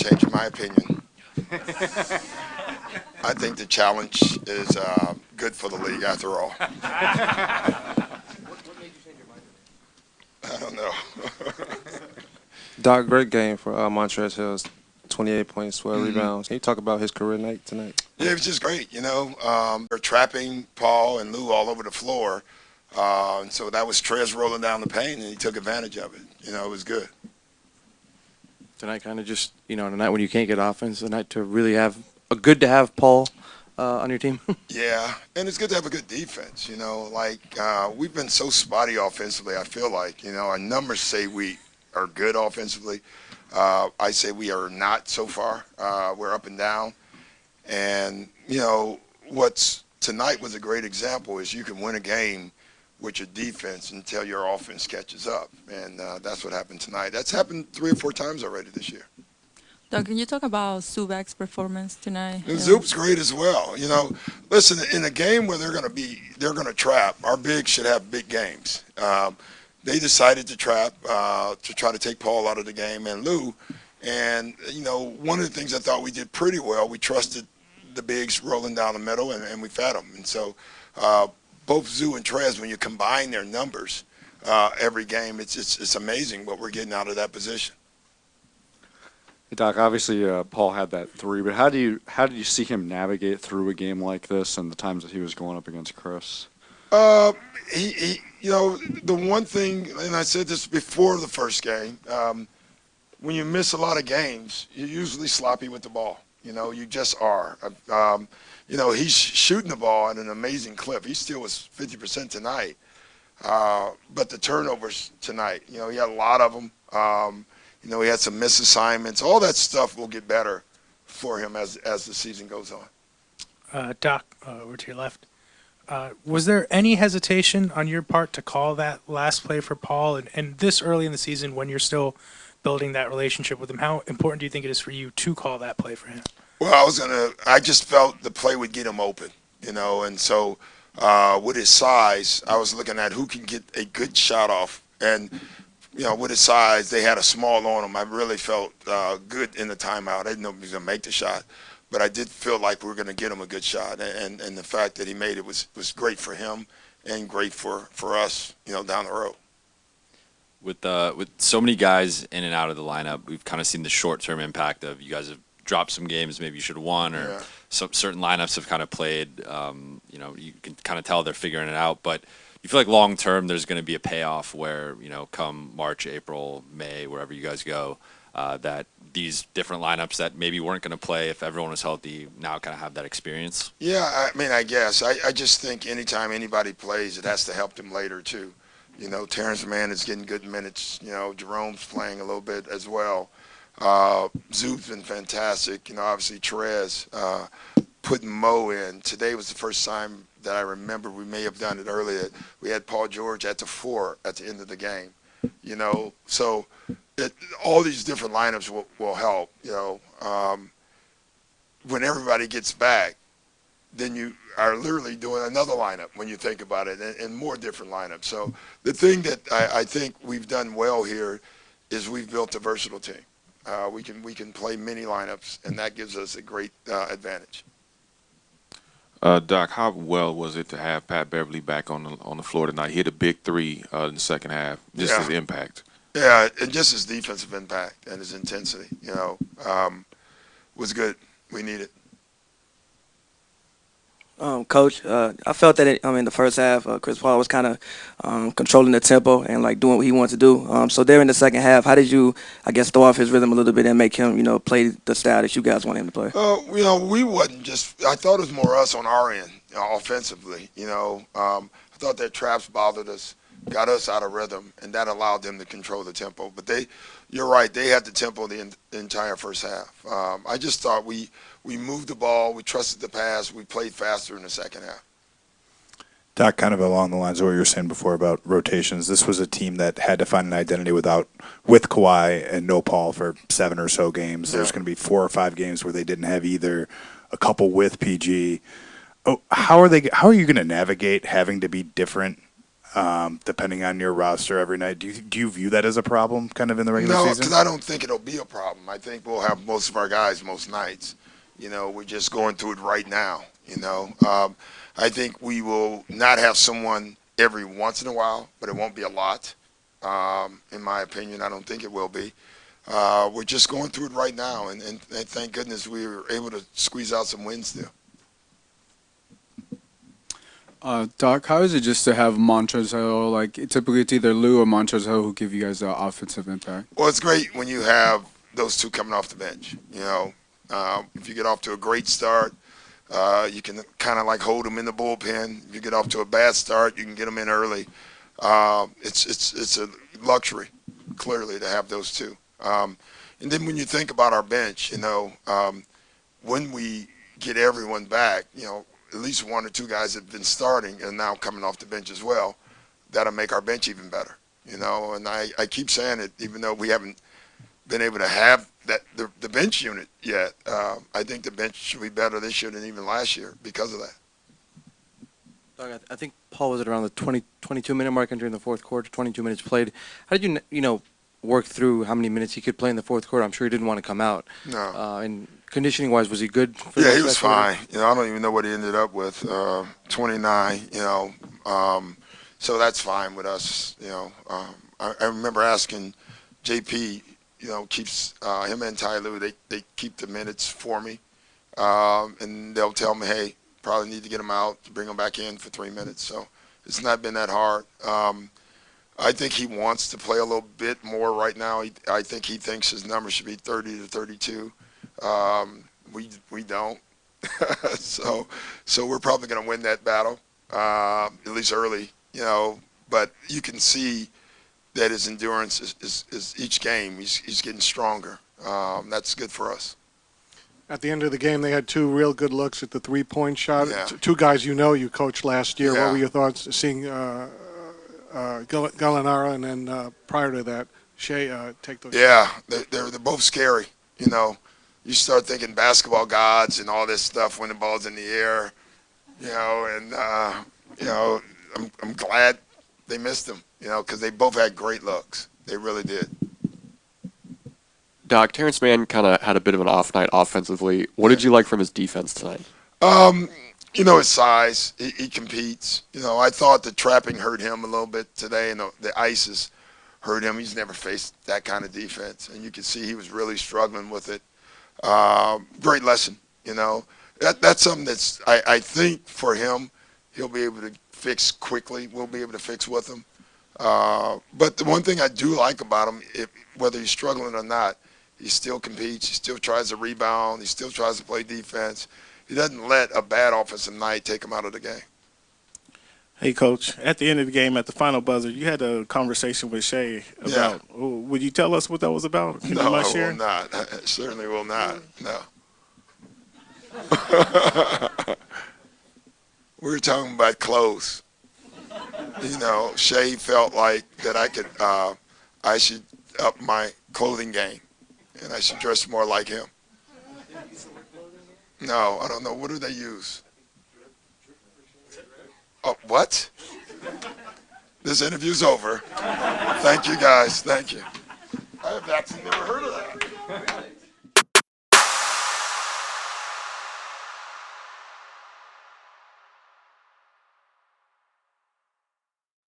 changing my opinion. I think the challenge is good for the league after all. What made you change your mind? I don't know. Doc, great game for Montrezl Harrell. 28 points, 12 Mhm. rebounds. Can you talk about his career night tonight? Yeah, it was just great. They're trapping Paul and Lou all over the floor. And so that was Trez rolling down the paint, and he took advantage of it. It was good. Tonight kind of just, a night when you can't get offense, a night to really have good to have Paul on your team. Yeah, and it's good to have a good defense. We've been so spotty offensively, I feel like. Our numbers say we are good offensively. I say we are not so far. We're up and down. And, tonight was a great example is you can win a game with your defense until your offense catches up. And that's what happened tonight. That's happened 3 or 4 times already this year. Doug, can you talk about Zubac's performance tonight? And Zoop's great as well. Listen, in a game where they're going to trap, our bigs should have big games. They decided to trap to try to take Paul out of the game and Lou. And, one of the things I thought we did pretty well, we trusted the bigs rolling down the middle, and we fed them. And so both Zoo and Trez, when you combine their numbers every game, it's amazing what we're getting out of that position. Hey, Doc, obviously Paul had that 3, but how did you see him navigate through a game like this and the times that he was going up against Chris? The one thing, and I said this before the first game, when you miss a lot of games, you're usually sloppy with the ball. You just are. He's shooting the ball at an amazing clip. He still was 50% tonight. But the turnovers tonight, he had a lot of them. He had some misassignments. All that stuff will get better for him as the season goes on. Doc, over to your left. Was there any hesitation on your part to call that last play for Paul? And this early in the season when you're still building that relationship with him, how important do you think it is for you to call that play for him? Well, I just felt the play would get him open, and so with his size, I was looking at who can get a good shot off. And, with his size, they had a small on him. I really felt good in the timeout. I didn't know he was going to make the shot, but I did feel like we were going to get him a good shot. And the fact that he made it was great for him and great for us, down the road. With so many guys in and out of the lineup, we've kind of seen the short-term impact of you guys have dropped some games maybe you should have won, or some certain lineups have kind of played. You can kind of tell they're figuring it out, but you feel like long-term there's going to be a payoff where, come March, April, May, wherever you guys go, that these different lineups that maybe weren't going to play if everyone was healthy now kind of have that experience? Yeah, I guess. I just think anytime anybody plays, it has to help them later, too. Terrence Mann is getting good minutes. Jerome's playing a little bit as well. Zoop's been fantastic. Obviously Trez putting Mo in. Today was the first time that I remember, we may have done it earlier, we had Paul George at the 4 at the end of the game. So all these different lineups will help. When everybody gets back, then you are literally doing another lineup when you think about it, and more different lineups. So the thing that I think we've done well here is we've built a versatile team. We can play many lineups, and that gives us a great advantage. Doc, how well was it to have Pat Beverly back on the floor tonight? He hit a big 3 in the second half. Just his impact. Yeah, and just his defensive impact and his intensity, was good. We need it. Coach, I felt that in the first half, Chris Paul was kind of controlling the tempo and doing what he wanted to do. So there in the second half, how did you, throw off his rhythm a little bit and make him, play the style that you guys want him to play? We wasn't just. I thought it was more us on our end, offensively. I thought their traps bothered us, got us out of rhythm, and that allowed them to control the tempo. But you're right, they had the tempo the entire first half. I just thought we moved the ball, we trusted the pass, we played faster in the second half. Doc, kind of along the lines of what you were saying before about rotations, this was a team that had to find an identity with Kawhi and no Paul for 7 or so games. There's going to be 4 or 5 games where they didn't have either, a couple with PG. How are you going to navigate having to be different depending on your roster every night. Do you view that as a problem, kind of in the regular No, season? because I don't think it'll be a problem. I think we'll have most of our guys most nights. We're just going through it right now. I think we will not have someone every once in a while, but it won't be a lot. In my opinion, I don't think it will be. We're just going through it right now, and thank goodness we were able to squeeze out some wins still. Doc, how is it just to have Montrezl? Like typically, it's either Lou or Montrezl who give you guys the offensive impact. Well, it's great when you have those two coming off the bench. If you get off to a great start, you can kind of like hold them in the bullpen. If you get off to a bad start, you can get them in early. It's a luxury, clearly, to have those two. And then when you think about our bench, when we get everyone back, at least one or two guys that have been starting and now coming off the bench as well, that'll make our bench even better. And I keep saying it, even though we haven't been able to have the bench unit yet. I think the bench should be better this year than even last year because of that. Doug, I think Paul was at around the 22-minute mark entering the fourth quarter, 22 minutes played. How did you, work through how many minutes he could play in the fourth quarter? I'm sure he didn't want to come out. No. And conditioning-wise, was he good? Yeah, he was fine. I don't even know what he ended up with, 29, so that's fine with us. I remember asking JP, keeps him and Ty Lue, they keep the minutes for me, and they'll tell me, hey, probably need to get him out, bring him back in for 3 minutes. So it's not been that hard. I think he wants to play a little bit more right now. I think he thinks his number should be 30 to 32. We don't. so we're probably going to win that battle, at least early, but you can see that his endurance is each game, he's getting stronger. That's good for us. At the end of the game, they had two real good looks at the three-point shot. Yeah. Two guys you coached last year. Yeah. What were your thoughts seeing Gallinaro and then prior to that, Shea take those? Yeah, they're both scary. You start thinking basketball gods and all this stuff when the ball's in the air, and I'm glad they missed them, because they both had great looks. They really did. Doc, Terrence Mann kind of had a bit of an off night offensively. What did you like from his defense tonight? His size. He competes. I thought the trapping hurt him a little bit today, and the ices hurt him. He's never faced that kind of defense, and you can see he was really struggling with it. Great lesson. That's something that's I think for him, he'll be able to fix quickly. We'll be able to fix with him. But the one thing I do like about him, whether he's struggling or not, he still competes. He still tries to rebound. He still tries to play defense. He doesn't let a bad offensive night take him out of the game. Hey, Coach, at the end of the game, at the final buzzer, you had a conversation with Shea about, would you tell us what that was about? No, I will not. I certainly will not. No. We were talking about clothes. Shea felt like that I should up my clothing game, and I should dress more like him. No, I don't know. What do they use? Oh, what? This interview's over. Thank you, guys. Thank you. I have actually never heard of that.